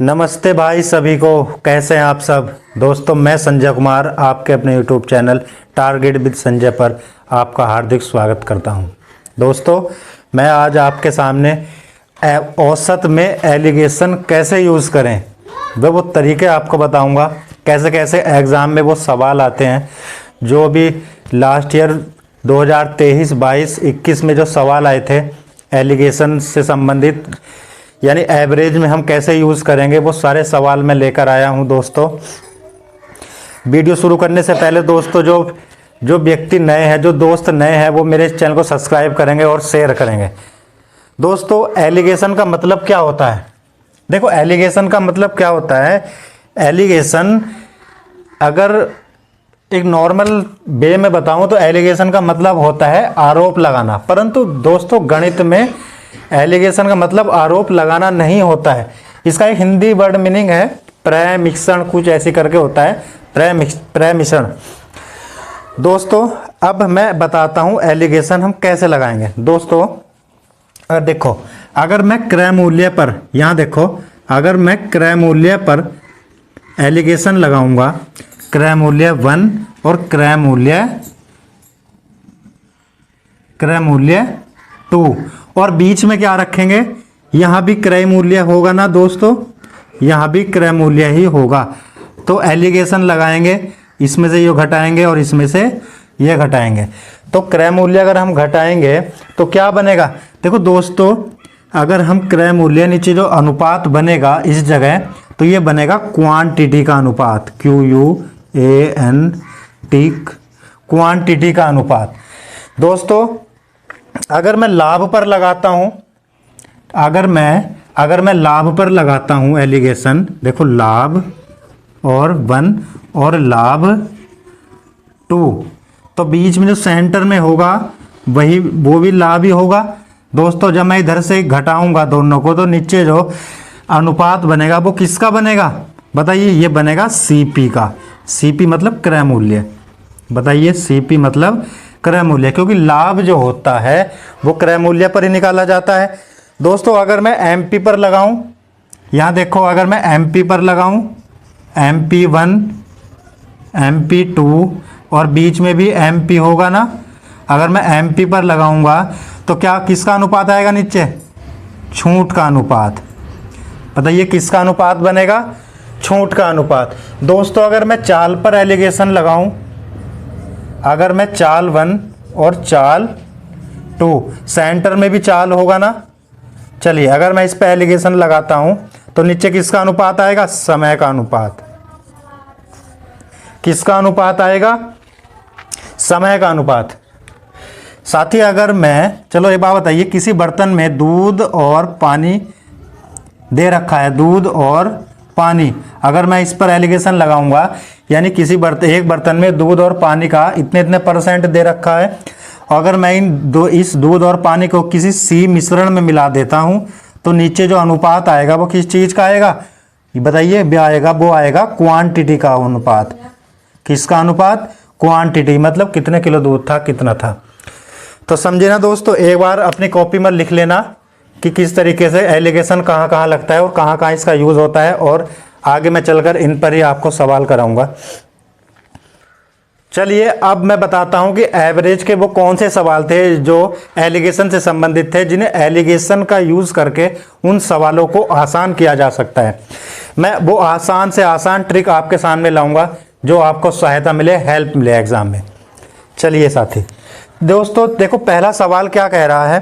नमस्ते भाई सभी को। कैसे हैं आप सब दोस्तों। मैं संजय कुमार आपके अपने YouTube channel target with Sanjay पर आपका हार्दिक स्वागत करता हूं। दोस्तों मैं आज आपके सामने औसत में एलिगेशन कैसे यूज़ करें वो तरीके आपको बताऊंगा। कैसे कैसे एग्ज़ाम में वो सवाल आते हैं जो भी लास्ट ईयर 2023, 22, 21 में जो सवाल आए थे एलिगेशन से संबंधित, यानी एवरेज में हम कैसे यूज़ करेंगे, वो सारे सवाल मैं लेकर आया हूं। दोस्तों वीडियो शुरू करने से पहले दोस्तों जो व्यक्ति नए हैं, जो दोस्त नए हैं, वो मेरे चैनल को सब्सक्राइब करेंगे और शेयर करेंगे। दोस्तों एलिगेशन का मतलब क्या होता है? देखो एलिगेशन का मतलब क्या होता है। एलिगेशन अगर एक नॉर्मल वे में बताऊं तो एलिगेशन का मतलब होता है आरोप लगाना, परंतु दोस्तों गणित में एलिगेशन का मतलब आरोप लगाना नहीं होता है। इसका एक हिंदी वर्ड मीनिंग है प्रमिश्रण, कुछ ऐसी करके होता है प्रमिश्रण। दोस्तों अब मैं बताता हूं एलिगेशन हम कैसे लगाएंगे। दोस्तों देखो, अगर मैं क्रय मूल्य पर, यहाँ देखो, अगर मैं क्रय मूल्य पर एलिगेशन लगाऊंगा, क्रय मूल्य 1 और क्रय मूल्य 2, और बीच में क्या रखेंगे, यहाँ भी क्रय मूल्य होगा ना दोस्तों, यहाँ भी क्रय मूल्य ही होगा। तो एलिगेशन लगाएंगे, इसमें से ये घटाएंगे और इसमें से ये घटाएंगे। तो क्रय मूल्य अगर हम घटाएंगे तो क्या बनेगा? देखो दोस्तों, अगर हम क्रय मूल्य, नीचे जो अनुपात बनेगा इस जगह, तो ये बनेगा क्वांटिटी का अनुपात, QUANT, क्वांटिटी का अनुपात। दोस्तों अगर मैं लाभ पर लगाता हूं, अगर मैं लाभ पर लगाता हूं एलिगेशन, देखो लाभ और 1 और लाभ 2, तो बीच में जो सेंटर में होगा वो भी लाभ ही होगा। दोस्तों जब मैं इधर से घटाऊंगा दोनों को, तो नीचे जो अनुपात बनेगा वो किसका बनेगा बताइए? ये बनेगा CP का। CP मतलब क्रय मूल्य। बताइए, CP मतलब क्रय मूल्य, क्योंकि लाभ जो होता है वो क्रय मूल्य पर ही निकाला जाता है। दोस्तों अगर मैं MP पर लगाऊं, यहाँ देखो, अगर मैं MP पर लगाऊं, MP1, MP2 और बीच में भी MP होगा ना, अगर मैं MP पर लगाऊंगा तो क्या किसका अनुपात आएगा नीचे? छूट का अनुपात। बताइए किसका अनुपात बनेगा? छूट का अनुपात। दोस्तों अगर मैं चाल पर एलिगेशन लगाऊं, अगर मैं चाल 1 और चाल 2, सेंटर में भी चाल होगा ना, चलिए अगर मैं इस पे एलिगेशन लगाता हूं तो नीचे किसका अनुपात आएगा? समय का अनुपात। किसका अनुपात आएगा? समय का अनुपात। साथ ही अगर मैं, चलो एक बात बताइए, किसी बर्तन में दूध और पानी दे रखा है, दूध और पानी, अगर मैं इस पर एलिगेशन लगाऊंगा, यानी एक बर्तन में दूध और पानी का इतने इतने % दे रखा है, अगर मैं इस दूध और पानी को किसी C मिश्रण में मिला देता हूं, तो नीचे जो अनुपात आएगा वो किस चीज का आएगा? बताइए, वो आएगा क्वांटिटी का अनुपात। किसका अनुपात? क्वांटिटी, मतलब कितने किलो दूध था, कितना था। तो समझे ना दोस्तों। एक बार अपनी कॉपी में लिख लेना कि किस तरीके से एलिगेशन कहाँ कहाँ लगता है और कहाँ कहाँ इसका यूज़ होता है, और आगे मैं चलकर इन पर ही आपको सवाल कराऊंगा। चलिए अब मैं बताता हूं कि एवरेज के वो कौन से सवाल थे जो एलिगेशन से संबंधित थे, जिन्हें एलिगेशन का यूज़ करके उन सवालों को आसान किया जा सकता है। मैं वो आसान से आसान ट्रिक आपके सामने लाऊंगा जो आपको सहायता मिले, हेल्प मिले एग्जाम में। चलिए साथी, दोस्तों देखो पहला सवाल क्या कह रहा है।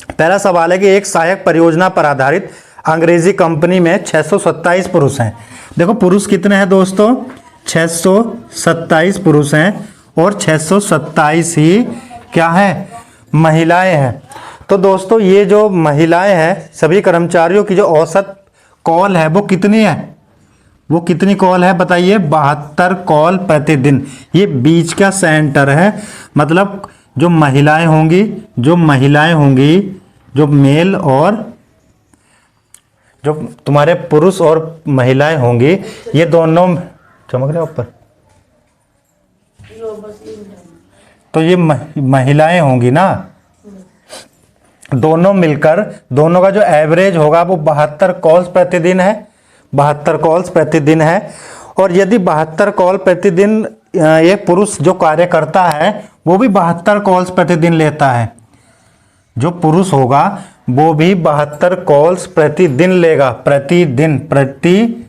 पहला सवाल है कि एक सहायक परियोजना पर आधारित अंग्रेजी कंपनी में 627 पुरुष हैं। देखो पुरुष कितने हैं दोस्तों? 627 पुरुष हैं और 627 ही क्या है? महिलाएं हैं। तो दोस्तों ये जो महिलाएं हैं, सभी कर्मचारियों की जो औसत कॉल है वो कितनी है? वो कितनी कॉल है बताइए? 72 कॉल प्रतिदिन। ये बीच का सेंटर है, मतलब जो महिलाएं होंगी, जो मेल और जो तुम्हारे पुरुष और महिलाएं होंगी, ये दोनों चमक रहे ऊपर, तो ये महिलाएं होंगी ना, दोनों मिलकर, दोनों का जो एवरेज होगा वो 72 कॉल्स प्रतिदिन है। 72 कॉल्स प्रतिदिन है। और यदि 72 कॉल प्रतिदिन एक पुरुष जो कार्य करता है वो भी 72 कॉल्स प्रतिदिन लेता है, जो पुरुष होगा वो भी 72 कॉल्स प्रतिदिन लेगा, प्रतिदिन, प्रति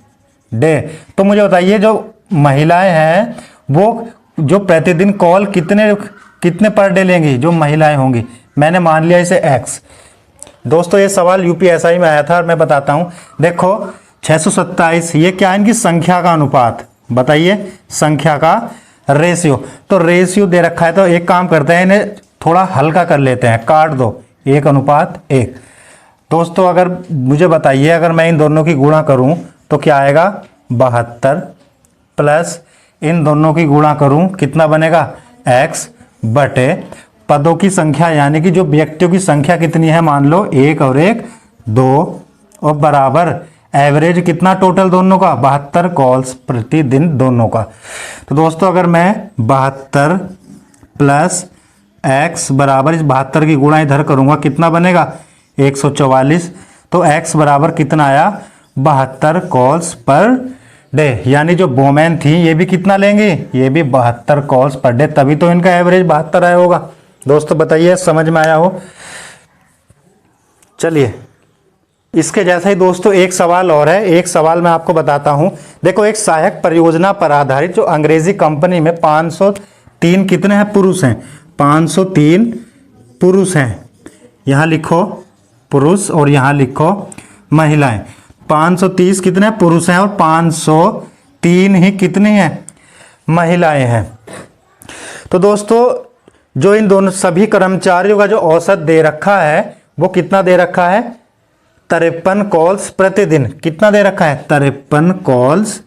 डे। तो मुझे बताइए जो महिलाएं हैं वो जो प्रतिदिन कॉल कितने पर डे लेंगी जो महिलाएं होंगी। मैंने मान लिया इसे x। दोस्तों ये सवाल यूपीएसआई में आया था और मैं बताता हूं। देखो 627 ये क्या है, इनकी संख्या का अनुपात, बताइए संख्या का रेशियो। तो रेशियो दे रखा है तो एक काम करते हैं, इन्हें थोड़ा हल्का कर लेते हैं, काट दो 1:1। दोस्तों अगर मुझे बताइए अगर मैं इन दोनों की गुणा करूं तो क्या आएगा, 72 प्लस इन दोनों की गुणा करूं कितना बनेगा, x बटे पदों की संख्या यानी कि जो व्यक्तियों की संख्या कितनी है, मान लो 1 और 1 2 और बराबर एवरेज कितना टोटल दोनों का, 72 कॉल्स प्रतिदिन दोनों का। तो दोस्तों अगर मैं 72 प्लस x बराबर इस 72 की गुणा इधर करूंगा कितना बनेगा, 144। तो x बराबर कितना आया, 72 कॉल्स पर डे। यानी जो वोमेन थी ये भी कितना लेंगी, ये भी 72 कॉल्स पर डे, तभी तो इनका एवरेज 72 आया होगा। दोस्तों बताइए समझ में आया हो। चलिए इसके जैसा ही दोस्तों एक सवाल और है, एक सवाल मैं आपको बताता हूं। देखो एक सहायक परियोजना पर आधारित जो अंग्रेजी कंपनी में 503 कितने हैं, पुरुष हैं, 503 पुरुष हैं। यहां लिखो पुरुष और यहां लिखो महिलाएं। 530 कितने पुरुष हैं और 503 ही कितनी हैं, महिलाएं हैं। तो दोस्तों जो इन दोनों सभी कर्मचारियों का जो औसत दे रखा है वो कितना दे रखा है, 53 कॉल्स प्रतिदिन। कितना दे रखा है, 53 कॉल्स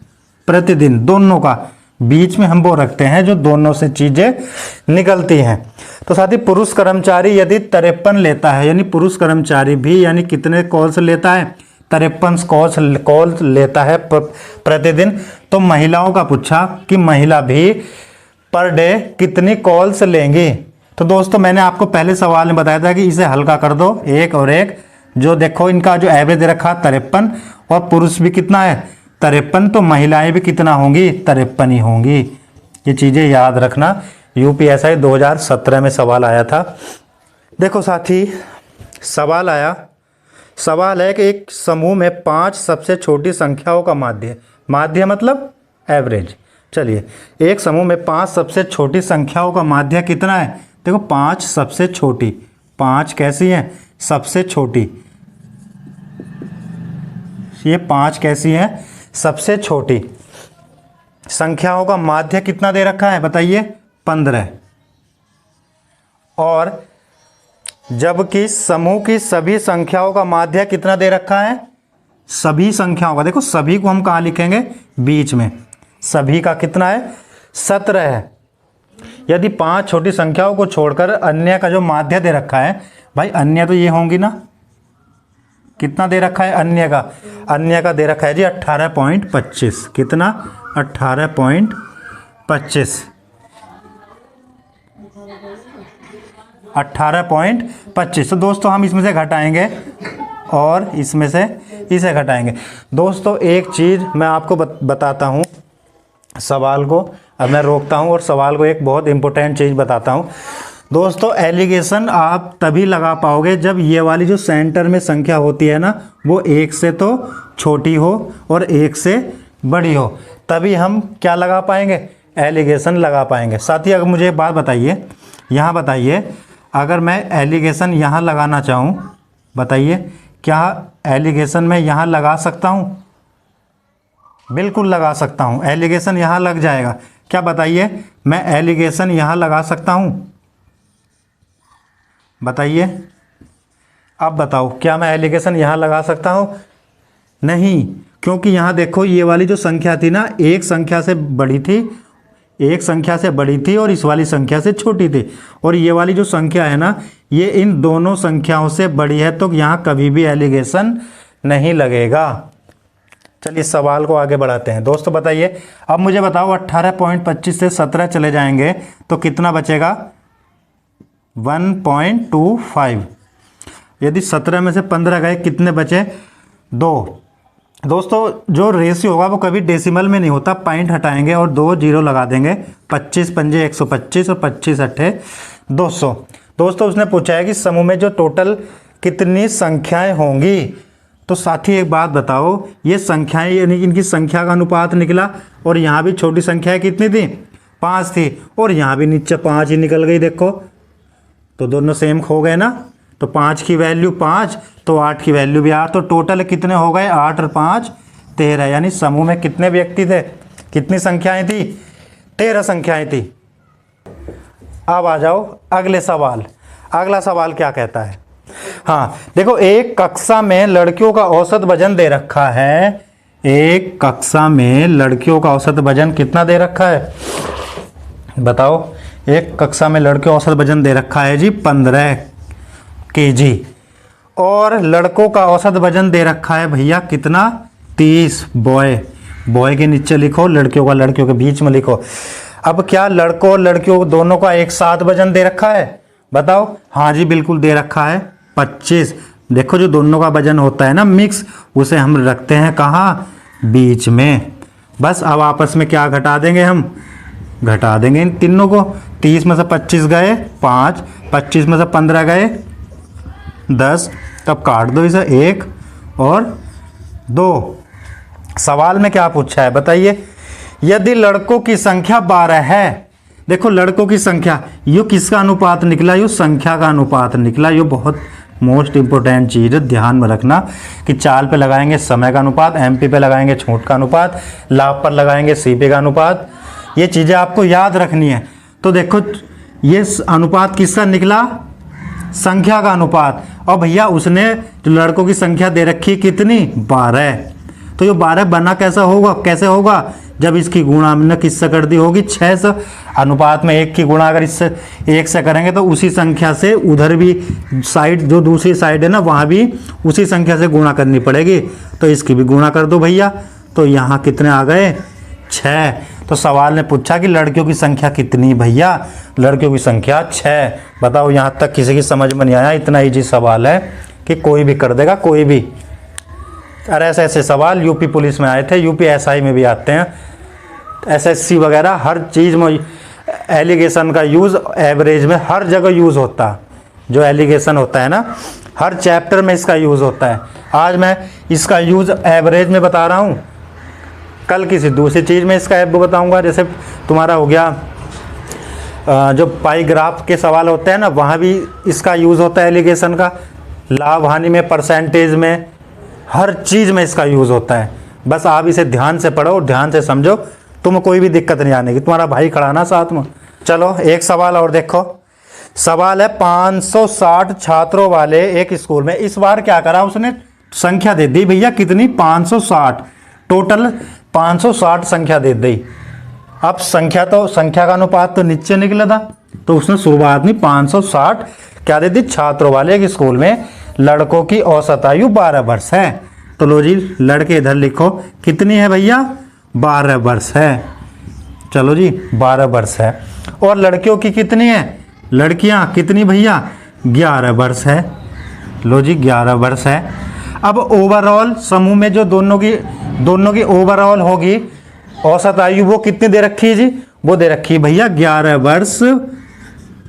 प्रतिदिन दोनों का। बीच में हम वो रखते हैं जो दोनों से चीजें निकलती हैं। तो साथ ही पुरुष कर्मचारी यदि 53 लेता है, यानी पुरुष कर्मचारी भी यानी कितने कॉल्स लेता है, 53 कॉल्स लेता है प्रतिदिन। तो महिलाओं का पूछा कि महिला भी पर डे कितनी कॉल्स लेंगी। तो दोस्तों मैंने आपको पहले सवाल में बताया था कि इसे हल्का कर दो, 1 और 1, जो देखो इनका जो एवरेज दे रखा 53 और पुरुष भी कितना है 53, तो महिलाएं भी कितना होंगी, 53 ही होंगी। ये चीजें याद रखना, यूपीएसआई 2017 में सवाल आया था। देखो साथी सवाल है कि एक समूह में 5 सबसे छोटी संख्याओं का माध्य मतलब एवरेज। चलिए एक समूह में 5 सबसे छोटी संख्याओं का माध्य कितना है, देखो 5 सबसे छोटी, 5 कैसी है, सबसे छोटी, ये 5 कैसी है, सबसे छोटी संख्याओं का माध्य कितना दे रखा है, बताइए 15। और जबकि समूह की सभी संख्याओं का माध्य कितना दे रखा है, सभी संख्याओं का, देखो सभी को हम कहाँ लिखेंगे, बीच में, सभी का कितना है, 17 है। यदि 5 छोटी संख्याओं को छोड़कर अन्य का जो माध्य दे रखा है, भाई अन्य तो ये होंगी ना, कितना दे रखा है अन्य का दे रखा है जी 18.25। कितना, 18.25, 18.25। तो दोस्तों हम इसमें से घटाएंगे और इसमें से इसे घटाएंगे। दोस्तों एक चीज़ मैं आपको बताता हूँ, सवाल को अब मैं रोकता हूँ और सवाल को एक बहुत इंपॉर्टेंट चीज़ बताता हूँ। दोस्तों एलिगेशन आप तभी लगा पाओगे जब ये वाली जो सेंटर में संख्या होती है ना वो 1 से तो छोटी हो और 1 से बड़ी हो, तभी हम क्या लगा पाएंगे, एलिगेशन लगा पाएंगे। साथ ही अगर मुझे एक बात बताइए, यहाँ बताइए अगर मैं एलिगेशन यहाँ लगाना चाहूँ, बताइए क्या एलिगेशन मैं यहाँ लगा सकता हूँ, बिल्कुल लगा सकता हूँ, एलिगेशन यहाँ लग जाएगा। क्या बताइए, मैं एलिगेशन यहाँ लगा सकता हूँ, बताइए अब बताओ क्या मैं एलिगेशन यहाँ लगा सकता हूँ, नहीं, क्योंकि यहाँ देखो ये वाली जो संख्या थी ना एक संख्या से बड़ी थी और इस वाली संख्या से छोटी थी, और ये वाली जो संख्या है ना ये इन दोनों संख्याओं से बड़ी है, तो यहाँ कभी भी एलिगेशन नहीं लगेगा। चलिए सवाल को आगे बढ़ाते हैं। दोस्तों बताइए अब मुझे बताओ 18.25 से 17 चले जाएंगे तो कितना बचेगा, 1.25। यदि 17 में से 15 गए कितने बचे, 2। दोस्तों जो रेशियो होगा वो कभी डेसिमल में नहीं होता, पॉइंट हटाएंगे और 2 जीरो लगा देंगे। 25 पंजे 125 और 25 अट्ठे 200। दोस्तों उसने पूछा है कि समूह में जो टोटल कितनी संख्याएं होंगी। तो साथी एक बात बताओ, ये संख्याएं यानी इनकी संख्या का अनुपात निकला और यहाँ भी छोटी संख्याएं कितनी थी, 5 थी, और यहाँ भी नीचे 5 ही निकल गई। देखो तो दोनों सेम हो गए ना। तो 5 की वैल्यू 5, तो 8 की वैल्यू भी 8। तो टोटल कितने हो गए, 8 और 5 13। यानी समूह में कितने व्यक्ति थे, कितनी संख्याएं थी, 13 संख्याएं थी। अब आ जाओ अगले सवाल। अगला सवाल क्या कहता है, हाँ देखो, एक कक्षा में लड़कियों का औसत वजन दे रखा है। एक कक्षा में लड़कियों का औसत वजन कितना दे रखा है, बताओ। एक कक्षा में लड़कियों का औसत वजन दे रखा है जी 15 kg, और लड़कों का औसत वजन दे रखा है भैया कितना, 30। बॉय के नीचे लिखो, लड़कियों का लड़कियों के बीच में लिखो। अब क्या लड़कों और लड़कियों दोनों का एक साथ वजन दे रखा है, बताओ। हाँ जी बिल्कुल दे रखा है 25। देखो जो दोनों का वजन होता है ना मिक्स, उसे हम रखते हैं कहाँ, बीच में। बस अब आपस में क्या घटा देंगे, हम घटा देंगे इन तीनों को। 30 में से 25 गए 5, 25 में से 15 गए 10। तब काट दो इसे, 1 और 2। सवाल में क्या पूछा है बताइए, यदि लड़कों की संख्या 12 है। देखो लड़कों की संख्या, यो किसका अनुपात निकला, यो संख्या का अनुपात निकला। यो बहुत मोस्ट इंपोर्टेंट चीज़ है, ध्यान में रखना कि चाल पे लगाएंगे समय का अनुपात, एमपी पे लगाएंगे छूट का अनुपात, लाभ पर लगाएंगे सीपी का अनुपात। ये चीज़ें आपको याद रखनी है। तो देखो ये अनुपात किसका निकला, संख्या का अनुपात। और भैया उसने जो लड़कों की संख्या दे रखी है कितनी, 12। तो ये 12 बना कैसा होगा, कैसे होगा, जब इसकी गुणा हमने किससे कर दी होगी, 6 से। अनुपात में 1 की गुणा अगर इससे 1 से करेंगे तो उसी संख्या से उधर भी साइड, जो दूसरी साइड है ना, वहाँ भी उसी संख्या से गुणा करनी पड़ेगी। तो इसकी भी गुणा कर दो भैया। तो यहाँ कितने आ गए, 6। तो सवाल ने पूछा कि लड़कियों की संख्या कितनी, भैया लड़कियों की संख्या 6। बताओ यहाँ तक किसी की समझ में नहीं आया, इतना ईजी सवाल है कि कोई भी कर देगा, कोई भी। अरे ऐसे सवाल यूपी पुलिस में आए थे, यूपी एसआई में भी आते हैं, एसएससी वगैरह, हर चीज़ में एलिगेशन का यूज़ एवरेज में हर जगह यूज़ होता है। जो एलिगेशन होता है ना, हर चैप्टर में इसका यूज़ होता है। आज मैं इसका यूज़ एवरेज में बता रहा हूँ, कल किसी दूसरी चीज़ में इसका एब बताऊँगा। जैसे तुम्हारा हो गया जो पाई ग्राफ के सवाल होते हैं ना, वहाँ भी इसका यूज़ होता है एलिगेशन का। लाभ हानि में, परसेंटेज में, हर चीज़ में इसका यूज़ होता है। बस आप इसे ध्यान से पढ़ो और ध्यान से समझो, तुम्हें कोई भी दिक्कत नहीं आने की। तुम्हारा भाई खड़ा ना साथ में। चलो एक सवाल और देखो। सवाल है 560 छात्रों वाले एक स्कूल में। इस बार क्या करा उसने, संख्या दे दी भैया कितनी, 560। टोटल 560 संख्या दे दी। अब संख्या का अनुपात तो नीचे निकला था, तो उसने शुरुआत में 560 क्या दे दी, छात्रों वाले एक स्कूल में लड़कों की औसत आयु 12 वर्ष है। तो लो जी लड़के इधर लिखो, कितनी है भैया, 12 वर्ष है। चलो जी 12 वर्ष है। और लड़कियों की कितनी है, लड़कियां कितनी भैया, 11 वर्ष है। लो जी 11 वर्ष है। अब ओवरऑल समूह में जो दोनों की ओवरऑल होगी औसत आयु, वो कितनी दे रखी है जी, वो दे रखी है भैया 11 वर्ष।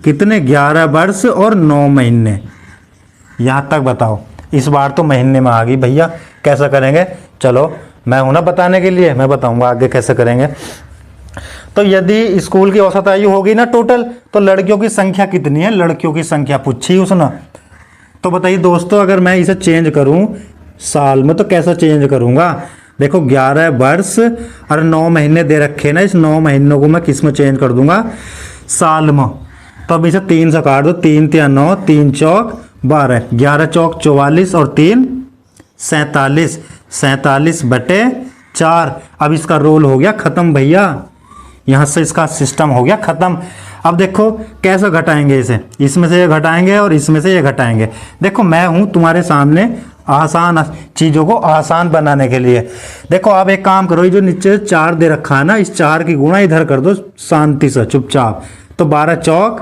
कितने, 11 वर्ष और 9 महीने। यहाँ तक बताओ। इस बार तो महीने में आ गई भैया, कैसा करेंगे, चलो मैं हूं ना बताने के लिए, मैं बताऊंगा आगे कैसे करेंगे। तो यदि स्कूल की औसत आयु होगी ना टोटल, तो लड़कियों की संख्या कितनी है, लड़कियों की संख्या पूछी उसने। तो बताइए दोस्तों, अगर मैं इसे चेंज करूं साल में तो कैसा चेंज करूंगा। देखो 11 वर्ष और 9 महीने दे रखे ना, इस 9 महीनों को मैं किस में चेंज कर दूंगा, साल में। तो अब इसे 3 से काट दो, 3 × 9, 3 चौक 12, 11 चौक 44 और 3 47, 47/4। अब इसका रोल हो गया खत्म भैया, यहाँ से इसका सिस्टम हो गया खत्म। अब देखो कैसे घटाएंगे इसे, इसमें से ये घटाएंगे और इसमें से ये घटाएंगे। देखो मैं हूँ तुम्हारे सामने आसान चीज़ों को आसान बनाने के लिए। देखो आप एक काम करो, ये जो नीचे 4 दे रखा है ना, इस 4 की गुणा इधर कर दो शांति से चुपचाप। तो 12 चौक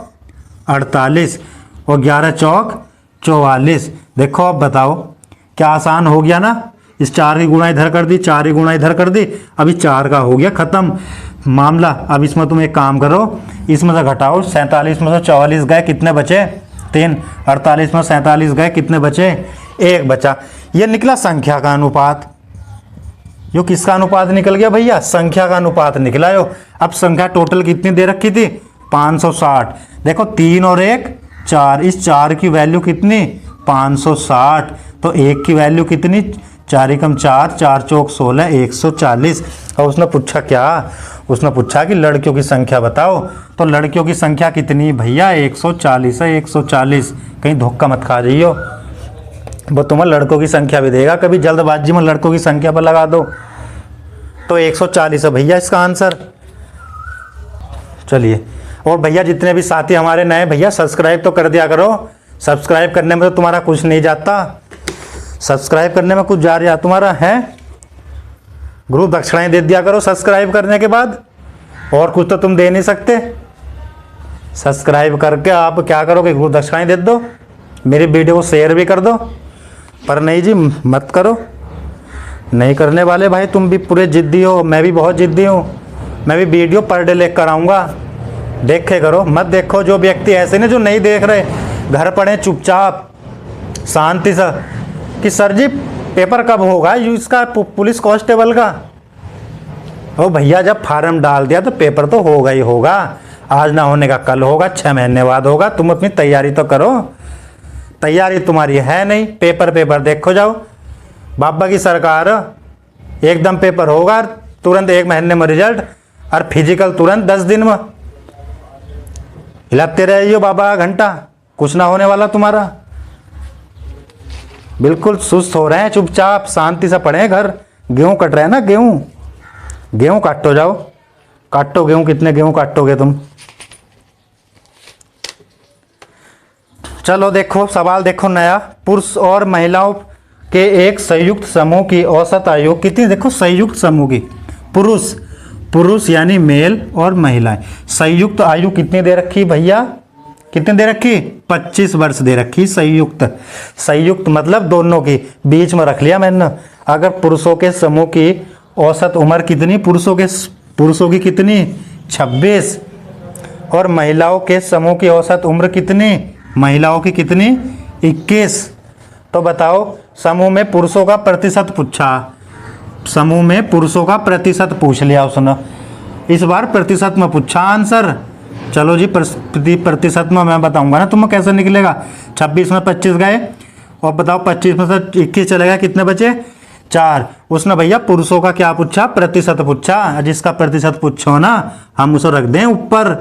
48 और 11 चौक 44। देखो अब बताओ क्या आसान हो गया ना, इस 4 की गुणा इधर कर दी, 4 की गुणा इधर कर दी, अभी 4 का हो गया ख़त्म मामला। अब इसमें तुम एक काम करो, इसमें से घटाओ, 47 में से 44 गए, कितने बचे 3, 48 में 47 गए, कितने बचे 1 बचा। ये निकला संख्या का अनुपात। यो किसका अनुपात निकल गया भैया? संख्या का अनुपात निकला यो। अब संख्या टोटल कितनी दे रखी थी? 560। देखो 3 और 1 4, इस 4 की वैल्यू कितनी? 560। तो 1 की वैल्यू कितनी? 4 एकम 4, 4 चौक 16, 140। और उसने पूछा क्या? उसने पूछा कि लड़कियों की संख्या बताओ। तो लड़कियों की संख्या कितनी भैया? 140 है, 140। कहीं धोखा मत खा जाइयो, वो तुम्हें लड़कों की संख्या भी देगा, कभी जल्दबाजी में लड़कों की संख्या पर लगा दो। तो 140 है भैया इसका आंसर। चलिए, और भैया जितने भी साथी हमारे नए, भैया सब्सक्राइब तो कर दिया करो। सब्सक्राइब करने में तो तुम्हारा कुछ नहीं जाता, सब्सक्राइब करने में कुछ जा रहा तुम्हारा है? ग्रुप दक्षिणाएं दे दिया करो सब्सक्राइब करने के बाद, और कुछ तो तुम दे नहीं सकते। सब्सक्राइब करके आप क्या करोगे? ग्रुप दक्षिणाएं दे दो, मेरी वीडियो को शेयर भी कर दो। पर नहीं जी, मत करो। नहीं करने वाले भाई, तुम भी पूरे जिद्दी हो, मैं भी बहुत जिद्दी हूँ। मैं भी वीडियो पर डे लेकर कर आऊँगा, देखे करो। मत देखो जो व्यक्ति ऐसे ना जो नहीं देख रहे, घर पढ़े चुपचाप शांति से कि सर जी पेपर कब होगा इसका पुलिस कांस्टेबल का। ओ भैया, जब फार्म डाल दिया तो पेपर तो होगा ही होगा। आज ना होने का कल होगा, 6 महीने बाद होगा। तुम अपनी तैयारी तो करो। तैयारी तुम्हारी है नहीं, पेपर देखो जाओ। बाबा की सरकार, एकदम पेपर होगा तुरंत 1 महीने में रिजल्ट, और फिजिकल तुरंत 10 दिन में। हिलाते रहिए बाबा घंटा, कुछ ना होने वाला तुम्हारा। बिल्कुल सुस्त हो रहे हैं, चुपचाप शांति से पढ़े। घर गेहूं कट रहे हैं ना, गेहूं काटो जाओ, काटो गेहूं। कितने गेहूं काटोगे तुम? चलो देखो सवाल देखो नया। पुरुष और महिलाओं के एक संयुक्त समूह की औसत आयु कितनी? देखो संयुक्त समूह की, पुरुष यानी मेल और महिलाएं, संयुक्त आयु कितनी दे रखी भैया? कितनी दे रखी? 25 वर्ष दे रखी। संयुक्त मतलब दोनों की, बीच में रख लिया मैंने। अगर पुरुषों के समूह की औसत उम्र कितनी? पुरुषों की कितनी? 26। और महिलाओं के समूह की औसत उम्र कितनी? महिलाओं की कितनी? 21। तो बताओ, समूह में पुरुषों का प्रतिशत पूछा, समूह में पुरुषों का प्रतिशत पूछ लिया उसने। इस बार प्रतिशत में पूछा आंसर। चलो जी, प्रतिशत में मैं बताऊंगा ना तुम्हें कैसे निकलेगा। 26 में 25 गए, और बताओ 25 में से 21 चलेगा, कितने बचे? 4। उसने भैया पुरुषों का क्या पूछा? प्रतिशत पूछा। जिसका प्रतिशत पूछो ना, हम उसे रख दें ऊपर।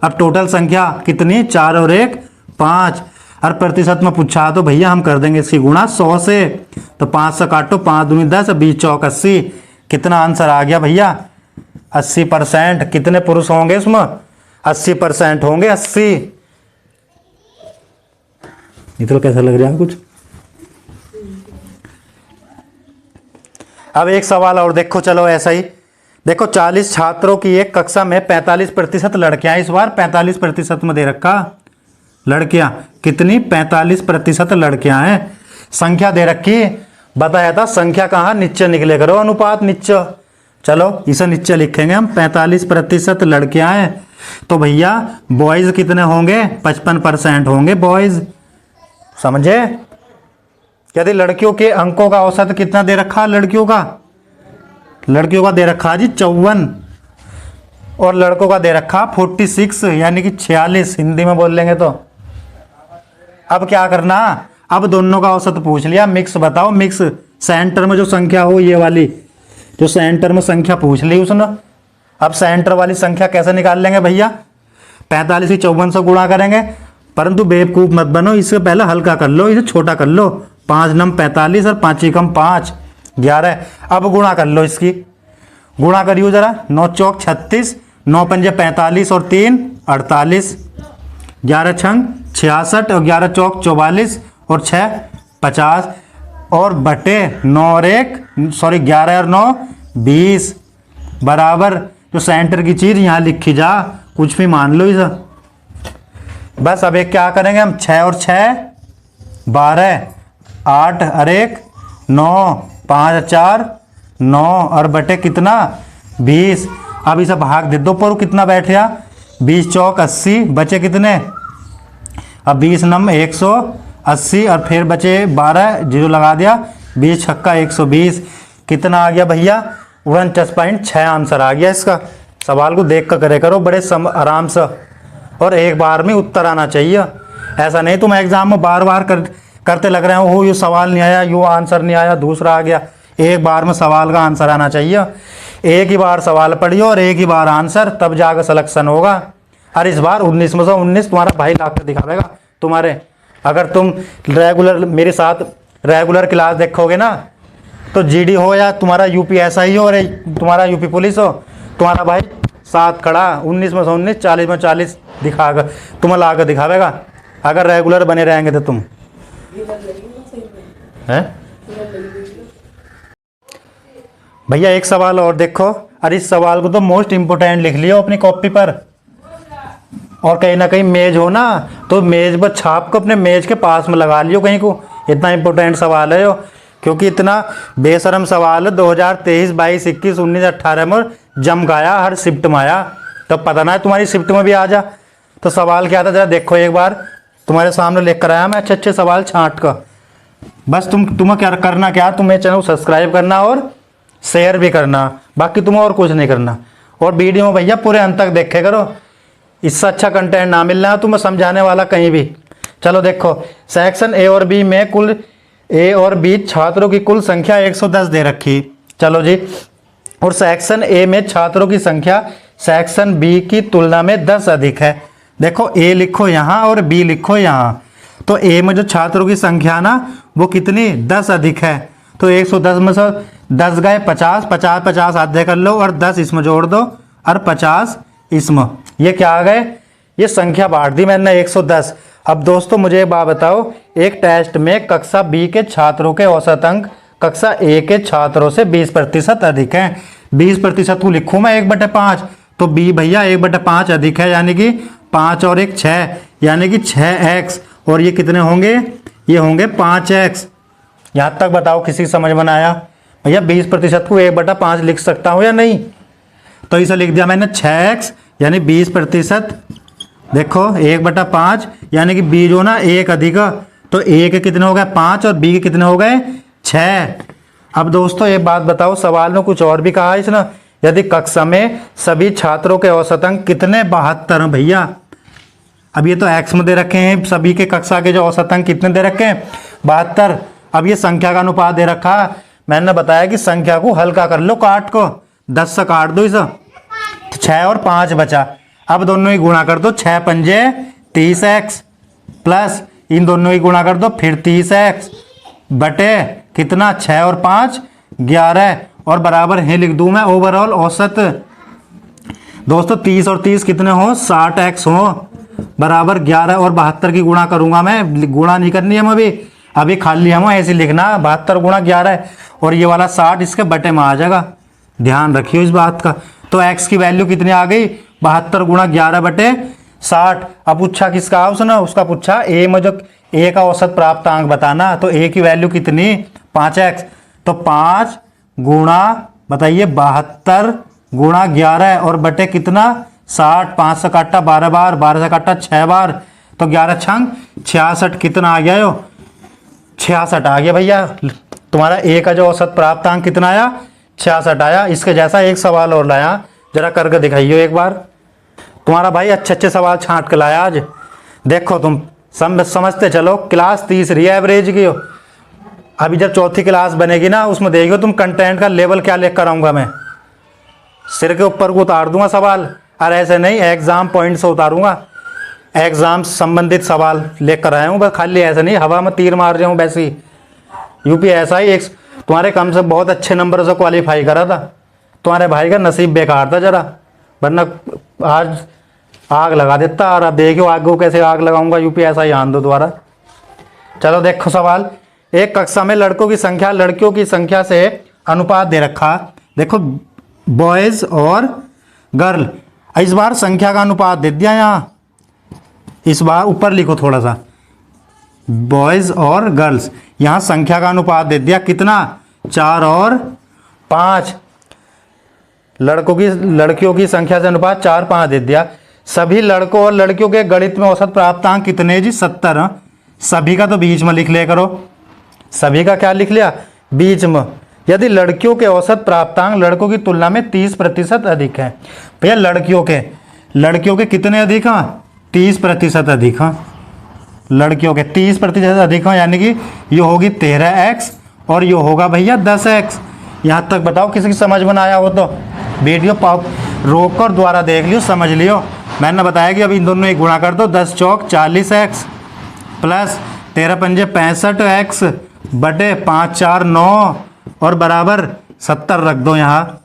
अब टोटल संख्या कितनी? 4 और 1 5, और प्रतिशत में पूछा तो भैया हम कर देंगे इसकी गुणा 100 से। तो 5 से काटो, 5 दूनी 10, 20 चौक 80। कितना आंसर आ गया भैया? 80%। कितने पुरुष होंगे इसमें? 80% होंगे, 80। ये तो कैसा लग रहा है कुछ? अब एक सवाल और देखो, चलो ऐसा ही देखो। 40 छात्रों की एक कक्षा में 45% लड़कियां, इस बार 45% में दे रखा लड़कियां। कितनी? 45% लड़कियां हैं। संख्या दे रखी, बताया था संख्या कहाँ? नीचे निकले करो, अनुपात नीचे। चलो इसे नीचे लिखेंगे हम। 45% लड़कियां हैं, तो भैया बॉयज कितने होंगे? 55% होंगे बॉयज। समझे? यदि लड़कियों के अंकों का औसत कितना दे रखा? लड़कियों का दे रखा जी 54, और लड़कों का दे रखा 46, यानी कि 46 हिंदी में बोल लेंगे तो। अब क्या करना? अब दोनों का औसत पूछ लिया। मिक्स बताओ, मिक्स सेंटर में जो संख्या हो, ये वाली जो सेंटर में संख्या पूछ ली उसने। अब सेंटर वाली संख्या कैसे निकाल लेंगे भैया? 45 की 54 से गुणा करेंगे। परंतु बेवकूफ मत बनो, इससे पहले हल्का कर लो, इसे छोटा कर लो। 5 नम 45 और 5 एकम 5, 11। अब गुणा कर लो, इसकी गुणा करियो जरा। 9 चौक 36, 9 पंजे 45 और 3 48, 11 छंग 66 और 11 चौक 44 और 6 50, और बटे 9 और 1 सॉरी 11 और 9 20 बराबर जो सेंटर की चीज यहाँ लिखी जा, कुछ भी मान लो इसे। बस अब एक क्या करेंगे हम? 6 और 6 12, 8 और 1 9, 5 4 9 और बटे कितना 20। अब इसे भाग दे दो पर कितना बैठ गया 20 चौक 80 बचे कितने, अब 20 नम 180 और फिर बचे 12 जीरो लगा दिया 20 छक्का 120। कितना आ गया भैया 49.6 आंसर आ गया इसका। सवाल को देख कर करे करो बड़े आराम से और एक बार में उत्तर आना चाहिए। ऐसा नहीं तुम एग्जाम में बार बार करते लग रहे हो ये सवाल नहीं आया ये आंसर नहीं आया दूसरा आ गया। एक बार में सवाल का आंसर आना चाहिए। एक ही बार सवाल पढ़ियो और एक ही बार आंसर, तब जाकर सिलेक्शन होगा। और इस बार 19 में से 19 तुम्हारा भाई ला कर दिखावेगा तुम्हारे। अगर तुम रेगुलर मेरे साथ रेगुलर क्लास देखोगे ना तो जीडी हो या तुम्हारा यूपीएसआई हो और तुम्हारा यूपी पुलिस हो, तुम्हारा भाई साथ खड़ा 19 में से 19 40 में 40 दिखाकर तुम्हें ला कर दिखावेगा अगर रेगुलर बने रहेंगे तो तुम है। भैया एक सवाल और देखो, और इस सवाल को तो मोस्ट इम्पोर्टेंट लिख लियो अपनी कॉपी पर, और कहीं ना कहीं मेज हो ना तो मेज पर छाप को अपने मेज के पास में लगा लियो कहीं को। इतना इम्पोर्टेंट सवाल है यो, क्योंकि इतना बेशरम सवाल है 2023 22 21 19 18 में जम गाया हर शिफ्ट में आया। तो पता ना तुम्हारी शिफ्ट में भी आ जा। तो सवाल क्या था जरा देखो एक बार, तुम्हारे सामने लेकर कर आया मैं अच्छे अच्छे सवाल छांट कर। बस तुम्हें क्या करना, क्या तुम्हें चैनल सब्सक्राइब करना और शेयर भी करना, बाकी तुम्हें और कुछ नहीं करना। और वीडियो में भैया पूरे अंत तक देखे करो, इससे अच्छा कंटेंट ना मिल रहा है तुम्हें समझाने वाला कहीं भी। चलो देखो, सेक्शन ए और बी में कुल ए और बी छात्रों की कुल संख्या 110 दे रखी। चलो जी, और सेक्शन ए में छात्रों की संख्या सेक्शन बी की तुलना में 10 अधिक है। देखो ए लिखो यहाँ और बी लिखो यहाँ, तो ए में जो छात्रों की संख्या ना वो कितनी 10 अधिक है। तो 110 में से 10 गए 50 50 50 आधे कर लो और 10 इसमें जोड़ दो और 50 इसमें, ये क्या आ गए, ये संख्या बांट दी मैंने 110। अब दोस्तों मुझे एक बात बताओ, एक टेस्ट में कक्षा बी के छात्रों के औसत अंक कक्षा ए के छात्रों से 20% अधिक हैं। 20% को लिखूँ मैं 1/5, तो बी भैया 1/5 अधिक है, यानी कि 5 और 1 6, यानी कि 6x। और ये कितने होंगे, ये होंगे 5x। यहाँ तक बताओ किसी समझ में आया भैया? 20% को 1/5 लिख सकता हूँ या नहीं? तो इसे लिख दिया मैंने 6x यानी 20%। देखो 1/5 यानी कि बी जो ना 1 अधिक, तो ए के कितने हो गए 5 और बी के कितने हो गए 6। अब दोस्तों एक बात बताओ, सवाल में कुछ और भी कहा है इसने, यदि कक्षा में सभी छात्रों के औसत अंक कितने 72 हैं भैया। अब ये तो एक्स में दे रखे हैं, सभी के कक्षा के जो औसत अंक कितने दे रखे हैं 72। अब ये संख्या का अनुपात दे रखा, मैंने बताया कि संख्या को हल्का कर लो, काट को 10 से काट दो इसे, 6 और 5 बचा। अब दोनों ही गुणा कर दो, 6 पंजे 30x प्लस इन दोनों ही गुणा कर दो फिर 30x बटे कितना 6 और 5 11 और बराबर है लिख दूं मैं ओवरऑल औसत। दोस्तों 30 और 30 कितने हो 60x हो, बराबर 11 और 72 की गुणा करूंगा मैं, गुणा नहीं करनी है अभी खाली हम ऐसे लिखना 72 गुणा 11 और ये वाला 60 इसके बटे में आ जाएगा, ध्यान रखियो इस बात का। तो x की वैल्यू कितनी आ गई 72 गुणा 11 बटे 60। अब पूछा किसका उसने, उसका पूछा ए में जो ए का औसत प्राप्त अंक बताना, तो ए की वैल्यू कितनी 5x, तो 5 गुणा बताइए 72 गुणा 11 और बटे कितना 60, 5 से काटा 12 बार, 12 से काटा 6 बार, तो 11 छंग 66 कितना आ गया यो 66 आ गया भैया। तुम्हारा ए का जो औसत प्राप्त अंक कितना आया 66 आया। इसके जैसा एक सवाल और लाया, जरा करके दिखाइयो एक बार। तुम्हारा भाई अच्छे अच्छे सवाल छांट के लाया आज, देखो तुम समझते चलो। क्लास तीसरी एवरेज की हो, अभी जब चौथी क्लास बनेगी ना उसमें देखियो तुम कंटेंट का लेवल क्या लेकर आऊँगा मैं, सिर के ऊपर को उतार दूंगा सवाल, और ऐसे नहीं एग्जाम पॉइंट से उतारूंगा, एग्जाम संबंधित सवाल लेकर आया हूँ बस, खाली ऐसे नहीं हवा में तीर मार रहा हूँ। वैसे ही यूपीएसआई एक तुम्हारे कम से बहुत अच्छे नंबर से क्वालिफाई करा था, तुम्हारे भाई का नसीब बेकार था जरा, वरना आज आग लगा देता। और अब देखियो आग को कैसे आग लगाऊंगा, यूपीएसआई आन दो दोबारा। चलो देखो सवाल, एक कक्षा में लड़कों की संख्या लड़कियों की संख्या से अनुपात दे रखा। देखो बॉयज और गर्ल, इस बार संख्या का अनुपात दे दिया यहाँ, इस बार ऊपर लिखो थोड़ा सा, बॉयज और गर्ल्स, यहाँ संख्या का अनुपात दे दिया कितना 4 और 5। लड़कियों की संख्या से अनुपात 4 5 दे दिया। सभी लड़कों और लड़कियों के गणित में औसत प्राप्तांक कितने जी? 70। हाँ? सभी का तो बीच में लिख लिया करो। सभी का क्या लिख लिया? बीच में। यदि लड़कियों के औसत प्राप्तांक लड़कों की तुलना में 30% अधिक है। भैया लड़कियों के कितने अधिक हैं? 30% अधिक हैं। लड़कियों के 30% अधिक हैं, यानी कि ये होगी 13x और ये होगा भैया 10x। यहाँ तक बताओ किसी की समझ में ना आया हो तो वीडियो रोक कर द्वारा देख लियो, समझ लियो। मैंने बताया कि अब इन दोनों एक गुणा कर दो। 10 चौक 40x प्लस 13 पंजे 65x बटे 5 4 9 और बराबर 70 रख दो यहाँ।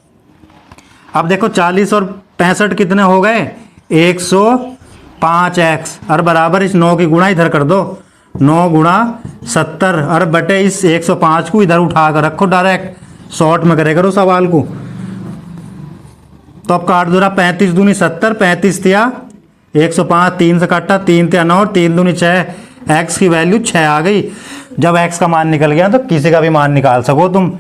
अब देखो 40 और 65 कितने हो गए? 105x और बराबर इस 9 की गुणा इधर कर दो। 9 गुणा 70 और बटे इस 105 को इधर उठा कर रखो, डायरेक्ट शॉर्ट में करे करो सवाल को। तो अब काट दो रहा। 35 दूनी 70, 35 तिया 105, 3 से काटा 3 तिया 9 और 3 दूनी 6। x की वैल्यू 6 आ गई। जब x का मान निकल गया तो किसी का भी मान निकाल सको तुम।